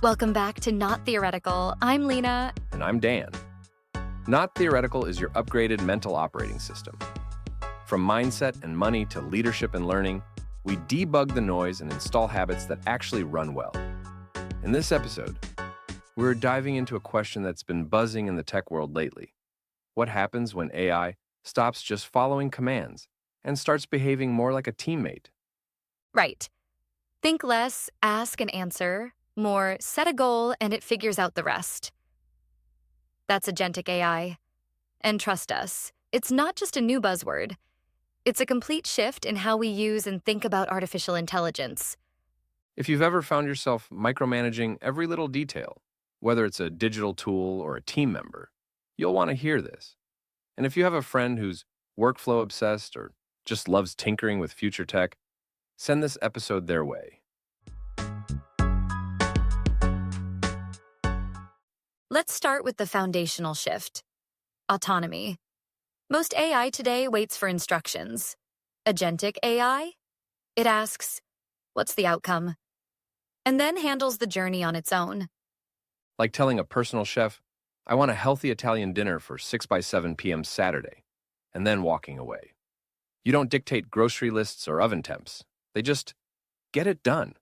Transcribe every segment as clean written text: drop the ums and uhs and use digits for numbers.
Welcome back to Not Theoretical. I'm Lena. And I'm Dan. Not Theoretical is your upgraded mental operating system. From mindset and money to leadership and learning, we debug the noise and install habits that actually run well. In this episode, we're diving into a question that's been buzzing in the tech world lately. What happens when AI stops just following commands and starts behaving more like a teammate? Right. Think less, ask and answer. More, set a goal and it figures out the rest. That's Agentic AI. And trust us, it's not just a new buzzword. It's a complete shift in how we use and think about artificial intelligence. If you've ever found yourself micromanaging every little detail, whether it's a digital tool or a team member, you'll want to hear this. And if you have a friend who's workflow obsessed or just loves tinkering with future tech, send this episode their way. Let's start with the foundational shift. Autonomy. Most AI today waits for instructions. Agentic AI? It asks, what's the outcome? And then handles the journey on its own. Like telling a personal chef, I want a healthy Italian dinner for 6 by 7 p.m. Saturday, and then walking away. You don't dictate grocery lists or oven temps. They just get it done.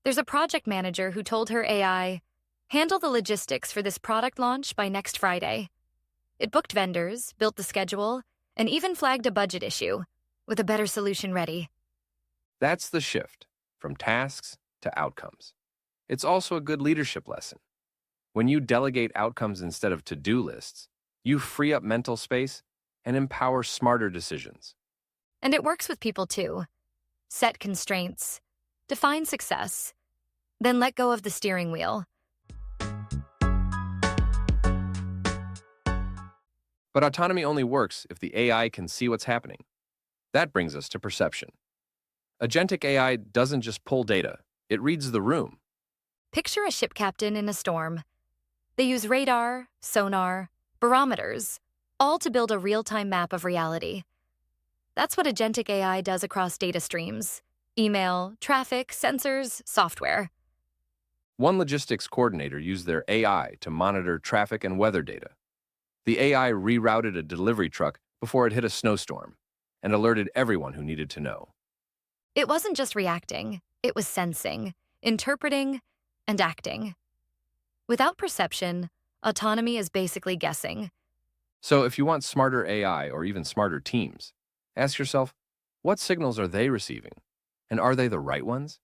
There's a project manager who told her AI, handle the logistics for this product launch by next Friday. It booked vendors, built the schedule, and even flagged a budget issue, with a better solution ready. That's the shift, from tasks to outcomes. It's also a good leadership lesson. When you delegate outcomes instead of to-do lists, you free up mental space and empower smarter decisions. And it works with people too. Set constraints, define success, then let go of the steering wheel. But autonomy only works if the AI can see what's happening. That brings us to perception. Agentic AI doesn't just pull data, it reads the room. Picture a ship captain in a storm. They use radar, sonar, barometers, all to build a real-time map of reality. That's what Agentic AI does across data streams: email, traffic, sensors, software. One logistics coordinator used their AI to monitor traffic and weather data. The AI rerouted a delivery truck before it hit a snowstorm and alerted everyone who needed to know. It wasn't just reacting, it was sensing, interpreting, and acting. Without perception, autonomy is basically guessing. So if you want smarter AI or even smarter teams, ask yourself, what signals are they receiving? And are they the right ones?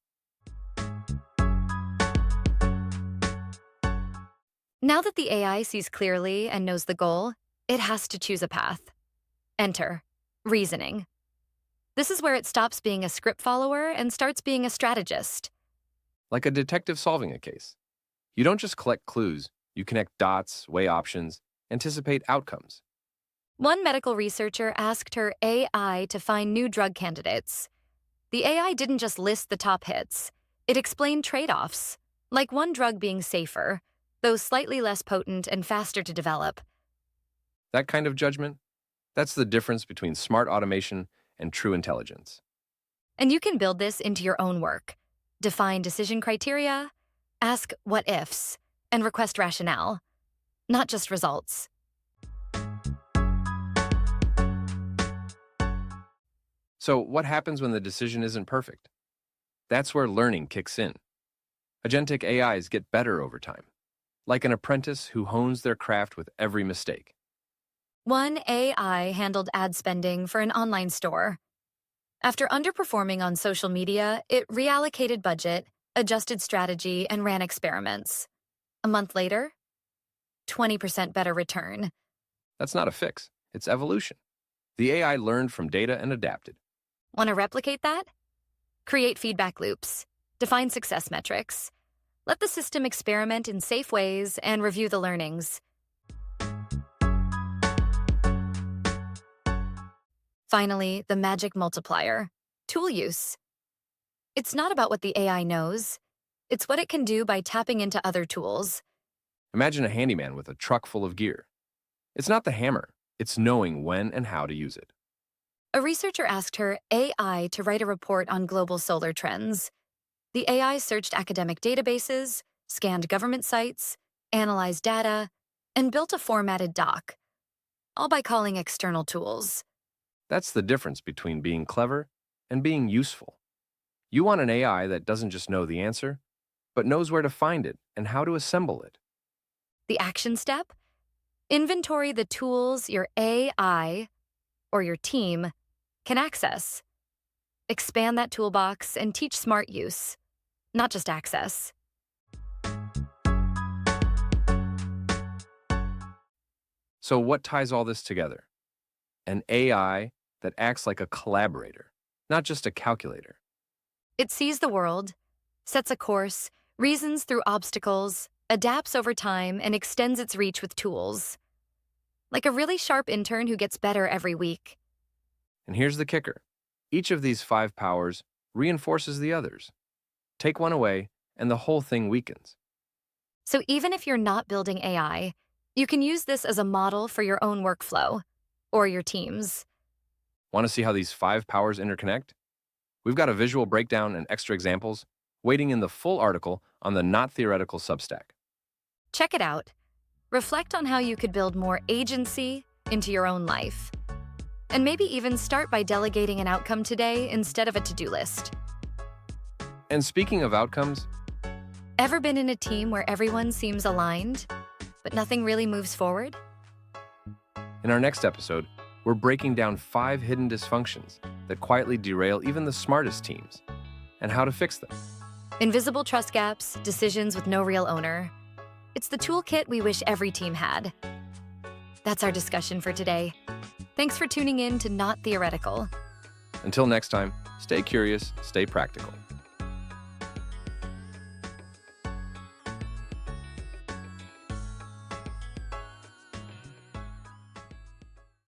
Now that the AI sees clearly and knows the goal, it has to choose a path. Enter reasoning. This is where it stops being a script follower and starts being a strategist. Like a detective solving a case. You don't just collect clues, you connect dots, weigh options, anticipate outcomes. One medical researcher asked her AI to find new drug candidates. The AI didn't just list the top hits, it explained trade-offs, like one drug being safer, though slightly less potent and faster to develop. That kind of judgment, that's the difference between smart automation and true intelligence. And you can build this into your own work. Define decision criteria, ask what ifs, and request rationale, not just results. So what happens when the decision isn't perfect? That's where learning kicks in. Agentic AIs get better over time, like an apprentice who hones their craft with every mistake. One AI handled ad spending for an online store. After underperforming on social media, it reallocated budget, adjusted strategy, and ran experiments. A month later, 20% better return. That's not a fix, it's evolution. The AI learned from data and adapted. Want to replicate that? Create feedback loops, define success metrics. Let the system experiment in safe ways and review the learnings. Finally, the magic multiplier, tool use. It's not about what the AI knows. It's what it can do by tapping into other tools. Imagine a handyman with a truck full of gear. It's not the hammer, it's knowing when and how to use it. A researcher asked her AI to write a report on global solar trends. The AI searched academic databases, scanned government sites, analyzed data, and built a formatted doc, all by calling external tools. That's the difference between being clever and being useful. You want an AI that doesn't just know the answer, but knows where to find it and how to assemble it. The action step? Inventory the tools your AI or your team can access. Expand that toolbox and teach smart use, not just access. So what ties all this together? An AI that acts like a collaborator, not just a calculator. It sees the world, sets a course, reasons through obstacles, adapts over time, and extends its reach with tools. Like a really sharp intern who gets better every week. And here's the kicker. Each of these 5 powers reinforces the others. Take one away, and the whole thing weakens. So even if you're not building AI, you can use this as a model for your own workflow or your teams. Want to see how these 5 powers interconnect? We've got a visual breakdown and extra examples waiting in the full article on the Not Theoretical Substack. Check it out. Reflect on how you could build more agency into your own life. And maybe even start by delegating an outcome today instead of a to-do list. And speaking of outcomes, Ever been in a team where everyone seems aligned, but nothing really moves forward? in our next episode, we're breaking down 5 hidden dysfunctions that quietly derail even the smartest teams and how to fix them. Invisible trust gaps, decisions with no real owner. It's the toolkit we wish every team had. That's our discussion for today. Thanks for tuning in to Not Theoretical. Until next time, stay curious, stay practical.